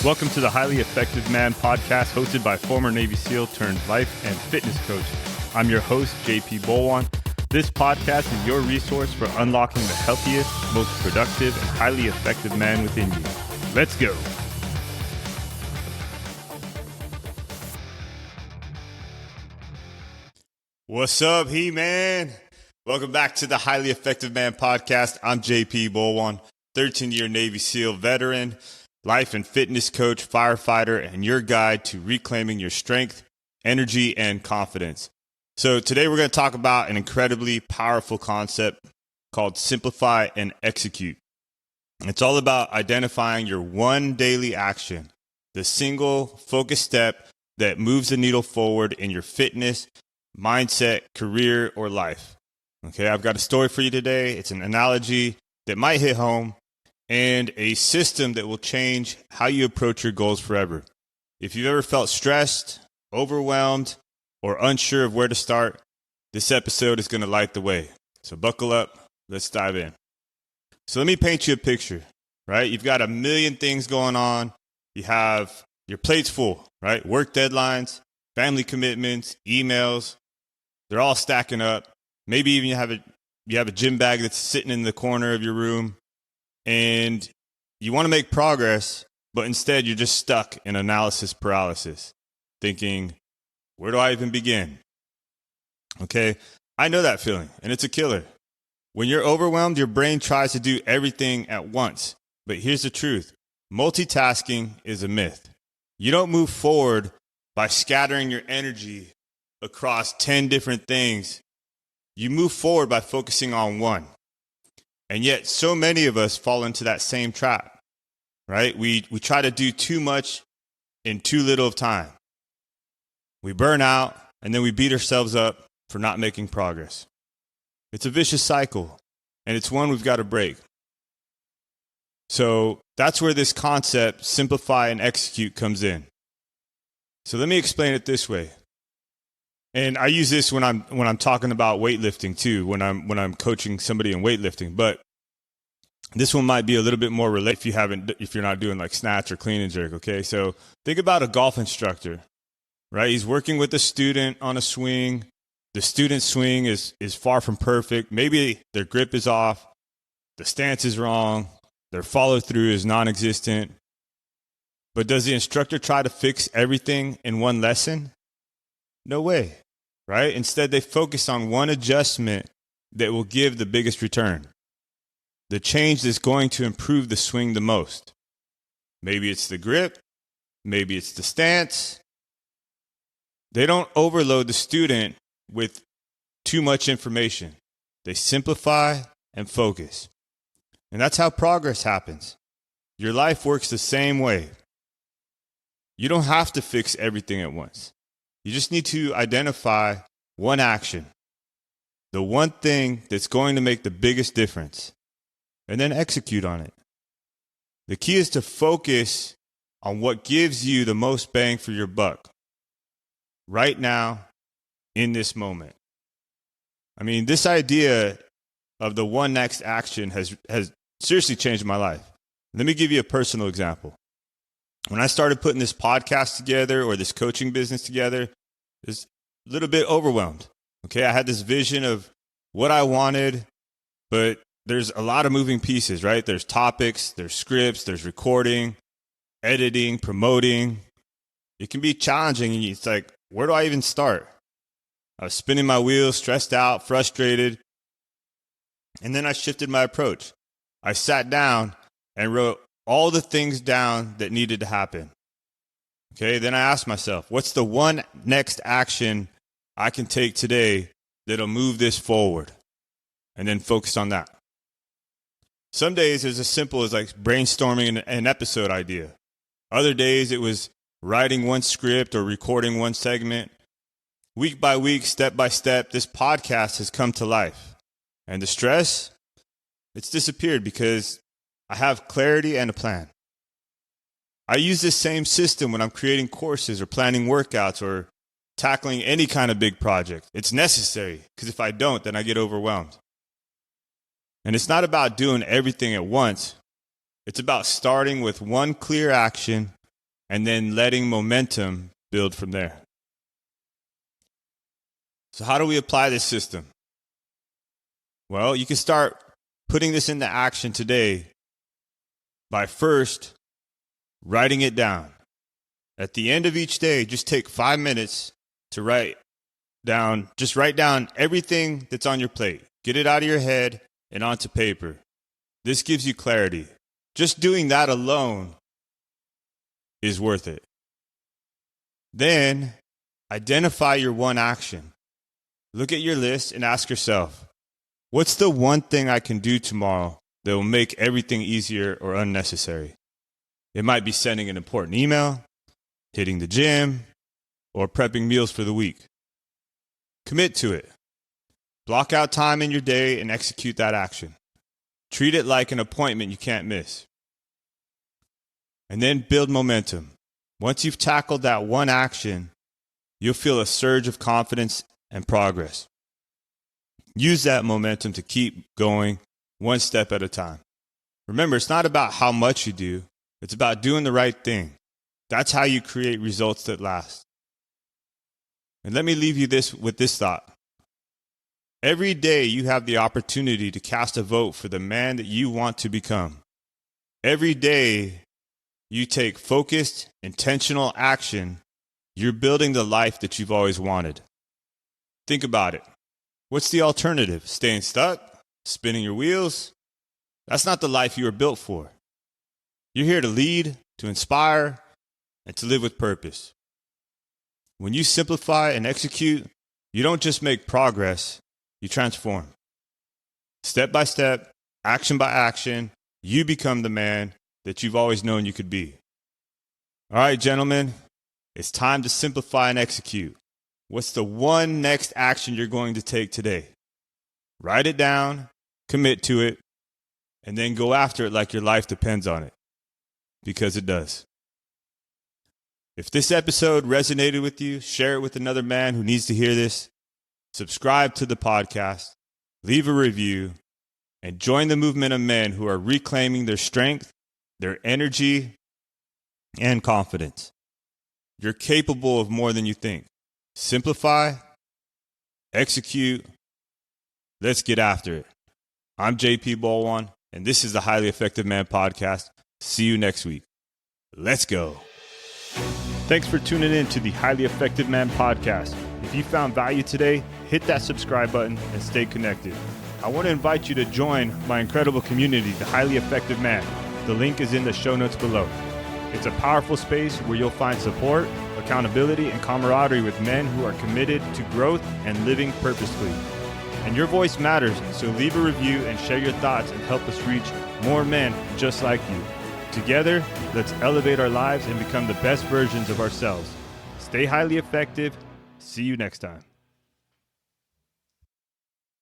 Welcome to the Highly Effective Man podcast, hosted by former Navy SEAL turned life and fitness coach. I'm your host, JP Bolwahnn. This podcast is your resource for unlocking the healthiest, most productive, and highly effective man within you. Let's go. What's up, He-Man? Welcome back to the Highly Effective Man podcast. I'm JP Bolwahnn, 13-year Navy SEAL veteran, life and fitness coach, firefighter, and your guide to reclaiming your strength, energy, and confidence. So today we're going to talk about an incredibly powerful concept called simplify and execute. It's all about identifying your one daily action, the single focused step that moves the needle forward in your fitness, mindset, career, or life. Okay, I've got a story for you today. It's an analogy that might hit home and a system that will change how you approach your goals forever. If you've ever felt stressed, overwhelmed, or unsure of where to start, this episode is going to light the way. So buckle up. Let's dive in. So let me paint you a picture, right? You've got a million things going on. You have your plate's full, right? Work deadlines, family commitments, emails. They're all stacking up. Maybe even you have a gym bag that's sitting in the corner of your room, and you want to make progress, but instead you're just stuck in analysis paralysis, thinking, where do I even begin? Okay, I know that feeling, and it's a killer. When you're overwhelmed, your brain tries to do everything at once. But here's the truth. Multitasking is a myth. You don't move forward by scattering your energy across 10 different things. You move forward by focusing on one. And yet so many of us fall into that same trap, right? We try to do too much in too little of time. We burn out, and then we beat ourselves up for not making progress. It's a vicious cycle, and it's one we've got to break. So that's where this concept, simplify and execute, comes in. So let me explain it this way. And I use this when I'm talking about weightlifting too, when I'm coaching somebody in weightlifting. But this one might be a little bit more relatable if you're not doing like snatch or clean and jerk. Okay, so think about a golf instructor, right? He's working with a student on a swing. The student's swing is far from perfect. Maybe their grip is off, the stance is wrong, their follow through is non-existent. But does the instructor try to fix everything in one lesson? No way. Right? Instead, they focus on one adjustment that will give the biggest return. The change that's going to improve the swing the most. Maybe it's the grip. Maybe it's the stance. They don't overload the student with too much information. They simplify and focus. And that's how progress happens. Your life works the same way. You don't have to fix everything at once. You just need to identify one action, the one thing that's going to make the biggest difference, and then execute on it. The key is to focus on what gives you the most bang for your buck right now in this moment. I mean, this idea of the one next action has seriously changed my life. Let me give you a personal example. When I started putting this podcast together or this coaching business together, I was a little bit overwhelmed. Okay, I had this vision of what I wanted, but there's a lot of moving pieces, right? There's topics, there's scripts, there's recording, editing, promoting. It can be challenging. It's like, where do I even start? I was spinning my wheels, stressed out, frustrated. And then I shifted my approach. I sat down and wrote all the things down that needed to happen. Okay, then I asked myself, what's the one next action I can take today that'll move this forward? And then focus on that. Some days it was as simple as like brainstorming an episode idea. Other days it was writing one script or recording one segment. Week by week, step by step, this podcast has come to life. And the stress, it's disappeared because I have clarity and a plan. I use this same system when I'm creating courses or planning workouts or tackling any kind of big project. It's necessary because if I don't, then I get overwhelmed. And it's not about doing everything at once. It's about starting with one clear action and then letting momentum build from there. So how do we apply this system? Well, you can start putting this into action today by first writing it down. At the end of each day, just take 5 minutes to write down everything that's on your plate. Get it out of your head and onto paper. This gives you clarity. Just doing that alone is worth it. Then identify your one action. Look at your list and ask yourself, what's the one thing I can do tomorrow that will make everything easier or unnecessary? It might be sending an important email, hitting the gym, or prepping meals for the week. Commit to it. Block out time in your day and execute that action. Treat it like an appointment you can't miss. And then build momentum. Once you've tackled that one action, you'll feel a surge of confidence and progress. Use that momentum to keep going one step at a time. Remember, it's not about how much you do. It's about doing the right thing. That's how you create results that last. And let me leave you with this thought. Every day you have the opportunity to cast a vote for the man that you want to become. Every day you take focused, intentional action, you're building the life that you've always wanted. Think about it. What's the alternative? Staying stuck? Spinning your wheels? That's not the life you were built for. You're here to lead, to inspire, and to live with purpose. When you simplify and execute, you don't just make progress, you transform. Step by step, action by action, you become the man that you've always known you could be. All right, gentlemen, it's time to simplify and execute. What's the one next action you're going to take today? Write it down, commit to it, and then go after it like your life depends on it. Because it does. If this episode resonated with you, share it with another man who needs to hear this. Subscribe to the podcast, leave a review, and join the movement of men who are reclaiming their strength, their energy, and confidence. You're capable of more than you think. Simplify, execute, let's get after it. I'm JP Bolwahnn, and this is the Highly Effective Man Podcast. See you next week. Let's go. Thanks for tuning in to the Highly Effective Man Podcast. If you found value today, hit that subscribe button and stay connected. I want to invite you to join my incredible community, the Highly Effective Man. The link is in the show notes below. It's a powerful space where you'll find support, accountability, and camaraderie with men who are committed to growth and living purposefully. And your voice matters, so leave a review and share your thoughts and help us reach more men just like you. Together, let's elevate our lives and become the best versions of ourselves. Stay highly effective. See you next time.